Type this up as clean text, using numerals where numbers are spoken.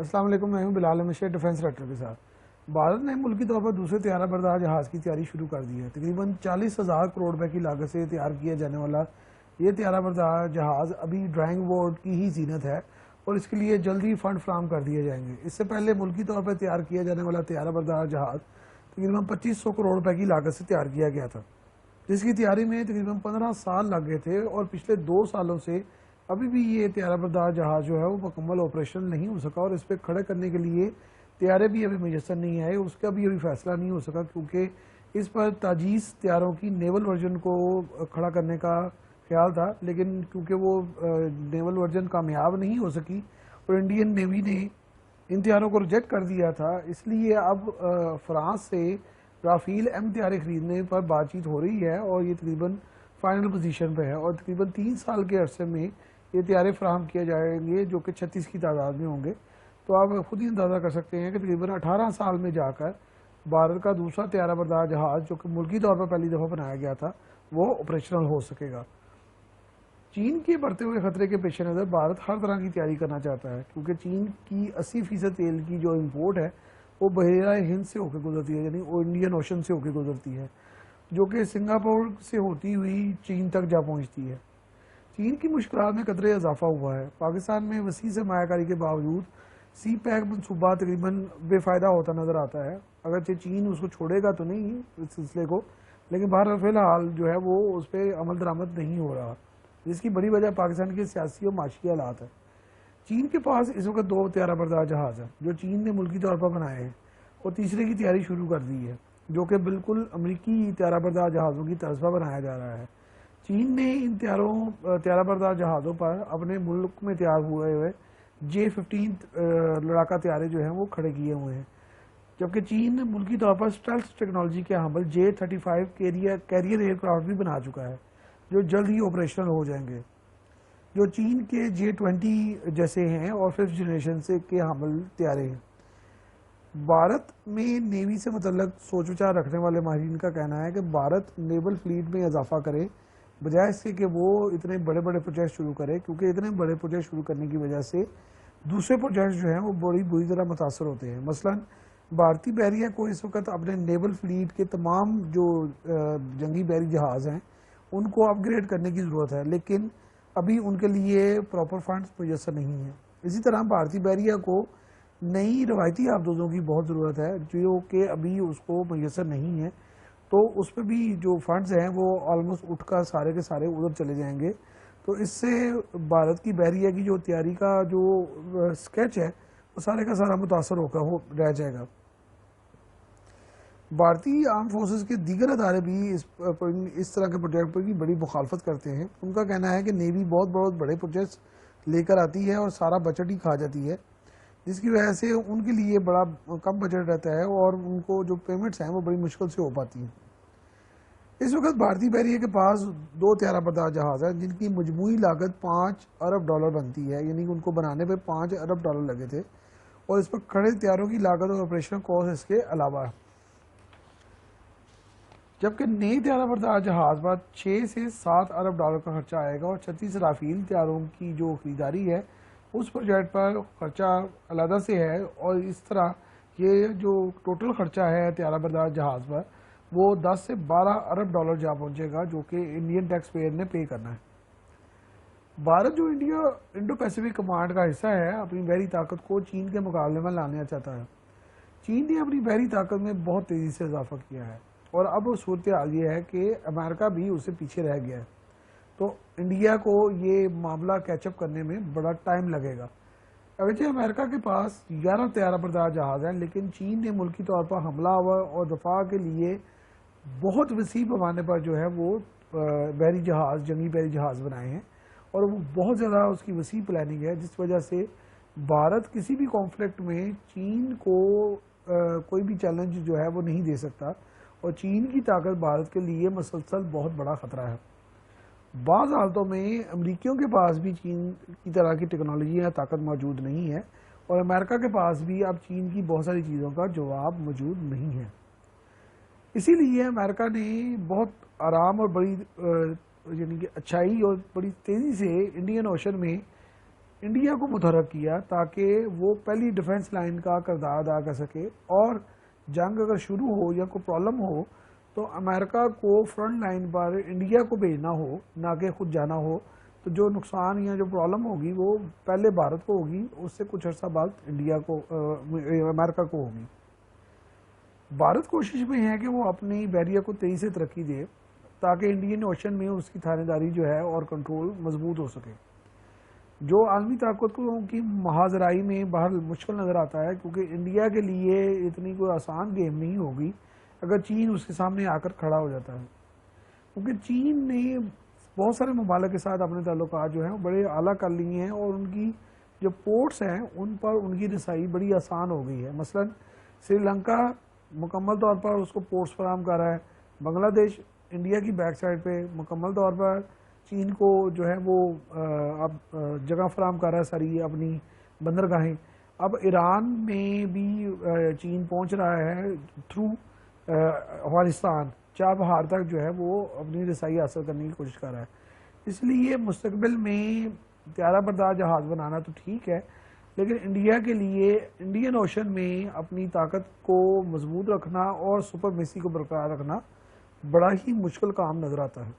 السلام علیکم، میں ہوں بلال احمد شیخ ڈیفنس ڈائریکٹر کے ساتھ۔ بھارت نے ملکی طور پر دوسرے طیارہ بردار جہاز کی تیاری شروع کر دی ہے۔ تقریباً 40,000 کروڑ روپے کی لاگت سے تیار کیا جانے والا یہ طیارہ بردار جہاز ابھی ڈرائنگ بورڈ کی ہی زینت ہے اور اس کے لیے جلدی فنڈ فراہم کر دیے جائیں گے۔ اس سے پہلے ملکی طور پر تیار کیا جانے والا طیارہ بردار جہاز تقریباً 2500 کروڑ روپے کی لاگت سے تیار کیا گیا تھا، جس کی تیاری میں تقریباً 15 سال لگ گئے تھے، اور پچھلے 2 سالوں سے ابھی بھی یہ طیارہ بردار جہاز جو ہے وہ مکمل آپریشن نہیں ہو سکا، اور اس پہ کھڑے کرنے کے لیے طیارے بھی ابھی میسر نہیں آئے۔ اس کا بھی ابھی فیصلہ نہیں ہو سکا، کیونکہ اس پر تاجیس طیاروں کی نیول ورژن کو کھڑا کرنے کا خیال تھا، لیکن کیونکہ وہ نیول ورژن کامیاب نہیں ہو سکی اور انڈین نیوی نے ان طیاروں کو ریجیکٹ کر دیا تھا، اس لیے اب فرانس سے رافیل ایم طیارے خریدنے پر بات چیت ہو رہی ہے، اور یہ تقریباً فائنل پوزیشن پہ ہے، اور تقریباً 3 سال کے عرصے میں یہ طیارے فراہم کیے جائیں گے، جو کہ 36 کی تعداد میں ہوں گے۔ تو آپ خود ہی اندازہ کر سکتے ہیں کہ تقریباً 18 سال میں جا کر بھارت کا دوسرا طیارہ بردار جہاز، جو کہ ملکی طور پر پہلی دفعہ بنایا گیا تھا، وہ آپریشنل ہو سکے گا۔ چین کے بڑھتے ہوئے خطرے کے پیش نظر بھارت ہر طرح کی تیاری کرنا چاہتا ہے، کیونکہ چین کی 80% تیل کی جو امپورٹ ہے وہ بحیرہ ہند سے ہو کے گزرتی ہے، یعنی وہ انڈین اوشن سے ہو کے گزرتی ہے، جو کہ سنگاپور سے ہوتی ہوئی چین تک جا پہنچتی ہے۔ چین کی مشکلات میں قدرے اضافہ ہوا ہے۔ پاکستان میں وسیع سرمایہ کاری کے باوجود سی پیک منصوبہ تقریباً بے فائدہ ہوتا نظر آتا ہے، اگرچہ چین اس کو چھوڑے گا تو نہیں اس سلسلے کو، لیکن بہرحال فی الحال جو ہے وہ اس پہ عمل درآمد نہیں ہو رہا، جس کی بڑی وجہ پاکستان کے سیاسی اور معاشی حالات ہے۔ چین کے پاس اس وقت 2 طیارہ بردار جہاز ہیں جو چین نے ملکی طور پر بنائے ہیں، اور تیسرے کی تیاری شروع کر دی ہے، جو کہ بالکل امریکی طیارہ بردار جہازوں کی طرز پر بنایا جا رہا ہے۔ چین نے ان طیارہ بردار جہازوں پر اپنے ملک میں تیار ہوئے J-15 لڑاکا طیارے جو ہیں وہ کھڑے کیے ہوئے ہیں، جبکہ چین ملکی طور پر اسٹیلتھ ٹیکنالوجی کے حامل J-35 کیریئر ایئر کرافٹ بھی بنا چکا ہے، جو جلد ہی آپریشنل ہو جائیں گے، جو چین کے J-20 جیسے ہیں اور 5th جنریشن سے کے حامل طیارے ہیں۔ بھارت میں نیوی سے متعلق سوچ وچار رکھنے والے ماہرین کا کہنا ہے کہ بھارت نیول فلیٹ میں اضافہ کرے بجائے اس کے کہ وہ اتنے بڑے بڑے پروجیکٹ شروع کرے، کیونکہ اتنے بڑے پروجیکٹ شروع کرنے کی وجہ سے دوسرے پروجیکٹ جو ہیں وہ بڑی بری طرح متاثر ہوتے ہیں۔ مثلا بھارتی بحریہ کو اس وقت اپنے نیول فلیٹ کے تمام جو جنگی بحری جہاز ہیں ان کو اپ گریڈ کرنے کی ضرورت ہے، لیکن ابھی ان کے لیے پراپر فنڈز میسر نہیں ہیں۔ اسی طرح بھارتی بحریہ کو نئی روایتی آبدوزوں کی بہت ضرورت ہے، جو کہ ابھی اس کو میسر نہیں ہے، تو اس پہ بھی جو فنڈز ہیں وہ آلموسٹ اٹھ کر سارے کے سارے ادھر چلے جائیں گے، تو اس سے بھارت کی بحریہ کی جو تیاری کا جو سکیچ ہے وہ سارے کا سارا متاثر ہو کر رہ جائے گا۔ بھارتی آرم فورسز کے دیگر ادارے بھی اس طرح کے پروجیکٹ پر کی بڑی مخالفت کرتے ہیں۔ ان کا کہنا ہے کہ نیوی بہت بڑے پروجیکٹس لے کر آتی ہے اور سارا بجٹ ہی کھا جاتی ہے، جس کی وجہ سے ان کے لیے بڑا کم بجٹ رہتا ہے اور ان کو جو پیمنٹس ہیں وہ بڑی مشکل سے ہو پاتی ہیں۔ اس وقت بھارتی بحریہ کے پاس 2 طیارہ بردار جہاز ہیں جن کی مجموعی لاگت $5 ارب بنتی ہے، یعنی ان کو بنانے پہ $5 ارب لگے تھے، اور اس پر کھڑے طیاروں کی لاگت اور آپریشن کاسٹ اس کے علاوہ ہے، جبکہ نئے طیارہ بردار جہاز پر $6 سے $7 ارب کا خرچہ آئے گا، اور 36 رافیل طیاروں کی جو خریداری ہے اس پروجیکٹ پر خرچہ علیحدہ سے ہے، اور اس طرح یہ جو ٹوٹل خرچہ ہے طیارہ بردار جہاز پر وہ $10 سے $12 ارب جا پہنچے گا، جو کہ انڈین ٹیکس پیئر نے پے کرنا ہے۔ بھارت جو انڈو پیسیفک کمانڈ کا حصہ ہے اپنی بحری طاقت کو چین کے مقابلے میں لانا چاہتا ہے۔ چین نے اپنی بحری طاقت میں بہت تیزی سے اضافہ کیا ہے، اور اب صورتحال یہ ہے کہ امریکہ بھی اس سے پیچھے رہ گیا ہے، تو انڈیا کو یہ معاملہ کیچ اپ کرنے میں بڑا ٹائم لگے گا۔ اگرچہ امریکہ کے پاس 11 طیارہ بردار جہاز ہیں، لیکن چین نے ملکی طور پر حملہ آور اور دفاع کے لیے بہت وسیع پیمانے پر جو ہے وہ بحری جہاز، جنگی بحری جہاز بنائے ہیں، اور وہ بہت زیادہ اس کی وسیع پلاننگ ہے، جس وجہ سے بھارت کسی بھی کانفلکٹ میں چین کو کوئی بھی چیلنج جو ہے وہ نہیں دے سکتا، اور چین کی طاقت بھارت کے لیے مسلسل بہت بڑا خطرہ ہے۔ بعض حالتوں میں امریکیوں کے پاس بھی چین کی طرح کی ٹیکنالوجی یا طاقت موجود نہیں ہے، اور امریکہ کے پاس بھی اب چین کی بہت ساری چیزوں کا جواب موجود نہیں ہے۔ اسی لیے امریکہ نے بہت آرام اور بڑی یعنی کہ اچھائی اور بڑی تیزی سے انڈین اوشن میں انڈیا کو متحرک کیا تاکہ وہ پہلی ڈیفنس لائن کا کردار ادا کر سکے، اور جنگ اگر شروع ہو یا کوئی پرابلم ہو تو امریکہ کو فرنٹ لائن پر انڈیا کو بھیجنا ہو، نہ کہ خود جانا ہو، تو جو نقصان یا جو پرابلم ہوگی وہ پہلے بھارت کو ہوگی، اس سے کچھ عرصہ بعد انڈیا کو امریکہ کو ہوگی۔ بھارت کوشش میں ہے کہ وہ اپنی بحریہ کو تیزی سے ترقی دے تاکہ انڈین اوشن میں اس کی تھانے داری جو ہے اور کنٹرول مضبوط ہو سکے، جو عالمی طاقتوں کی محاذرائی میں بہرحال مشکل نظر آتا ہے، کیونکہ انڈیا کے لیے اتنی کوئی آسان گیم نہیں ہوگی اگر چین اس کے سامنے آ کر کھڑا ہو جاتا ہے، کیونکہ چین نے بہت سارے ممالک کے ساتھ اپنے تعلقات جو ہیں وہ بڑے اعلیٰ کر لیے ہیں، اور ان کی جو پورٹس ہیں ان پر ان کی رسائی بڑی آسان ہو گئی ہے۔ مثلا سری لنکا مکمل طور پر اس کو پورٹس فراہم کر رہا ہے، بنگلہ دیش انڈیا کی بیک سائڈ پہ مکمل طور پر چین کو جو ہے وہ اب جگہ فراہم کر رہا ہے، ساری اپنی بندرگاہیں۔ اب ایران میں بھی چین پہنچ رہا ہے تھرو افغانستان، چابہار تک جو ہے وہ اپنی رسائی حاصل کرنے کی کوشش کر رہا ہے۔ اس لیے مستقبل میں طیارہ بردار جہاز بنانا تو ٹھیک ہے، لیکن انڈیا کے لیے انڈین اوشن میں اپنی طاقت کو مضبوط رکھنا اور سپرمیسی کو برقرار رکھنا بڑا ہی مشکل کام نظر آتا ہے۔